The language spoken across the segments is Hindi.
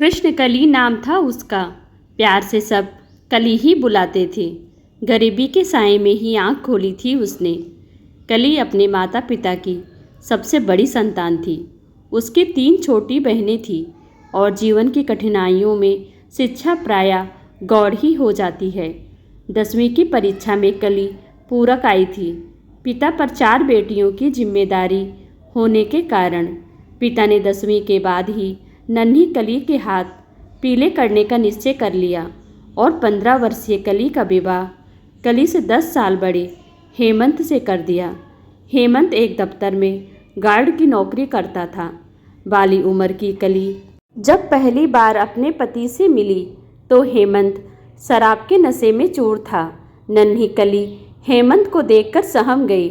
कृष्णकली नाम था उसका। प्यार से सब कली ही बुलाते थे। गरीबी के साए में ही आंख खोली थी उसने। कली अपने माता पिता की सबसे बड़ी संतान थी। उसकी 3 छोटी बहनें थीं और जीवन की कठिनाइयों में शिक्षा प्रायः गौड़ ही हो जाती है। 10वीं की परीक्षा में कली पूरक आई थी। पिता पर 4 बेटियों की जिम्मेदारी होने के कारण पिता ने 10वीं के बाद ही नन्ही कली के हाथ पीले करने का निश्चय कर लिया और 15 वर्षीय कली का विवाह कली से 10 साल बड़े हेमंत से कर दिया। हेमंत एक दफ्तर में गार्ड की नौकरी करता था। बाली उम्र की कली जब पहली बार अपने पति से मिली तो हेमंत शराब के नशे में चूर था। नन्ही कली हेमंत को देखकर सहम गई।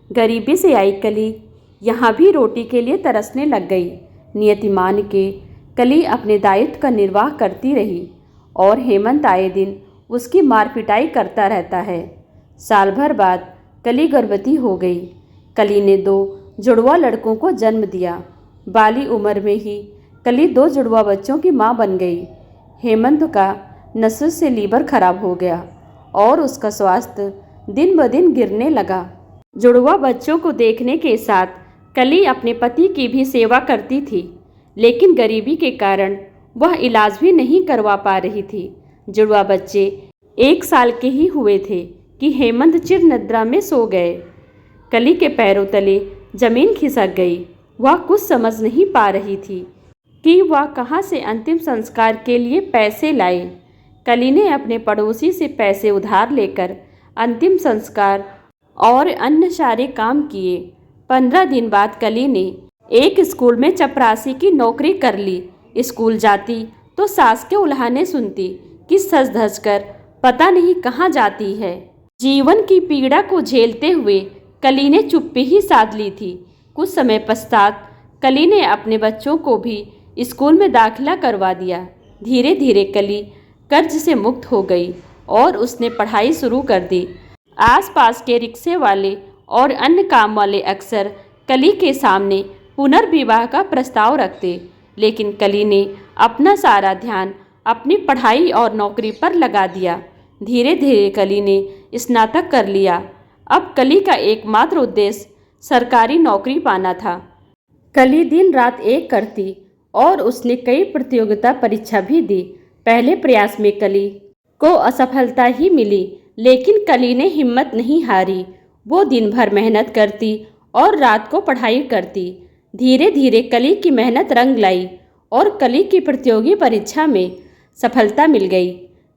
गरीबी से आई कली यहाँ भी रोटी के लिए तरसने लग गई। नियति मान के कली अपने दायित्व का निर्वाह करती रही और हेमंत आए दिन उसकी मार पिटाई करता रहता है। साल भर बाद कली गर्भवती हो गई। कली ने 2 जुड़वा लड़कों को जन्म दिया। बाली उम्र में ही कली 2 जुड़वा बच्चों की मां बन गई। हेमंत का नशे से लीवर खराब हो गया और उसका स्वास्थ्य दिन ब दिन गिरने लगा। जुड़वा बच्चों को देखने के साथ कली अपने पति की भी सेवा करती थी, लेकिन गरीबी के कारण वह इलाज भी नहीं करवा पा रही थी। जुड़वा बच्चे 1 साल के ही हुए थे कि हेमंत चिर निद्रा में सो गए। कली के पैरों तले जमीन खिसक गई। वह कुछ समझ नहीं पा रही थी कि वह कहाँ से अंतिम संस्कार के लिए पैसे लाए। कली ने अपने पड़ोसी से पैसे उधार लेकर अंतिम संस्कार और अन्य सारे काम किए। 15 दिन बाद कली ने एक स्कूल में चपरासी की नौकरी कर ली। स्कूल जाती तो सास के उल्हाने सुनती कि सज धज कर पता नहीं कहाँ जाती है। जीवन की पीड़ा को झेलते हुए कली ने चुप्पी ही साध ली थी। कुछ समय पश्चात कली ने अपने बच्चों को भी स्कूल में दाखिला करवा दिया। धीरे धीरे कली कर्ज से मुक्त हो गई और उसने पढ़ाई शुरू कर दी। आसपास के रिक्शे वाले और अन्य काम वाले अक्सर कली के सामने पुनर्विवाह का प्रस्ताव रखते, लेकिन कली ने अपना सारा ध्यान अपनी पढ़ाई और नौकरी पर लगा दिया। धीरे धीरे कली ने स्नातक कर लिया। अब कली का एकमात्र उद्देश्य सरकारी नौकरी पाना था। कली दिन रात एक करती और उसने कई प्रतियोगिता परीक्षा भी दी। पहले प्रयास में कली को असफलता ही मिली, लेकिन कली ने हिम्मत नहीं हारी। वो दिन भर मेहनत करती और रात को पढ़ाई करती। धीरे धीरे कली की मेहनत रंग लाई और कली की प्रतियोगी परीक्षा में सफलता मिल गई।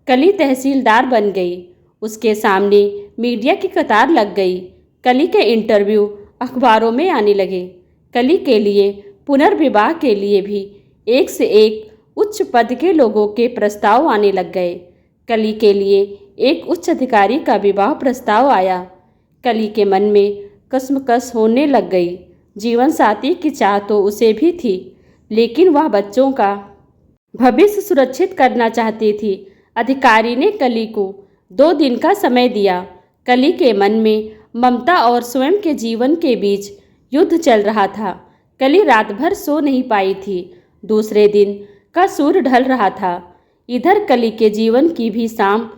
कली तहसीलदार बन गई। उसके सामने मीडिया की कतार लग गई। कली के इंटरव्यू अखबारों में आने लगे। कली के लिए पुनर्विवाह के लिए भी एक से एक उच्च पद के लोगों के प्रस्ताव आने लग गए। कली के लिए एक उच्च अधिकारी का विवाह प्रस्ताव आया। कली के मन में कसमकस होने लग गई। जीवन साथी की चाह तो उसे भी थी, लेकिन वह बच्चों का भविष्य सुरक्षित करना चाहती थी। अधिकारी ने कली को 2 दिन का समय दिया। कली के मन में ममता और स्वयं के जीवन के बीच युद्ध चल रहा था। कली रात भर सो नहीं पाई थी। दूसरे दिन का सूर्य ढल रहा था। इधर कली के जीवन की भी शाम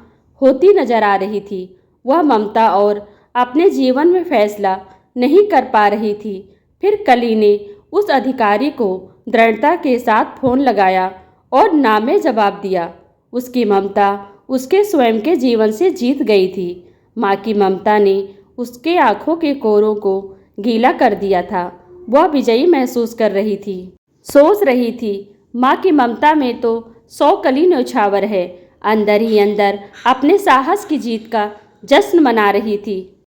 होती नजर आ रही थी। वह ममता और अपने जीवन में फैसला नहीं कर पा रही थी। फिर कली ने उस अधिकारी को दृढ़ता के साथ फोन लगाया और नामे जवाब दिया। उसकी ममता उसके स्वयं के जीवन से जीत गई थी। माँ की ममता ने उसके आंखों के कोरों को गीला कर दिया था। वह विजयी महसूस कर रही थी। सोच रही थी, माँ की ममता में तो 100 कली न्यौछावर है। अंदर ही अंदर अपने साहस की जीत का जश्न मना रही थी।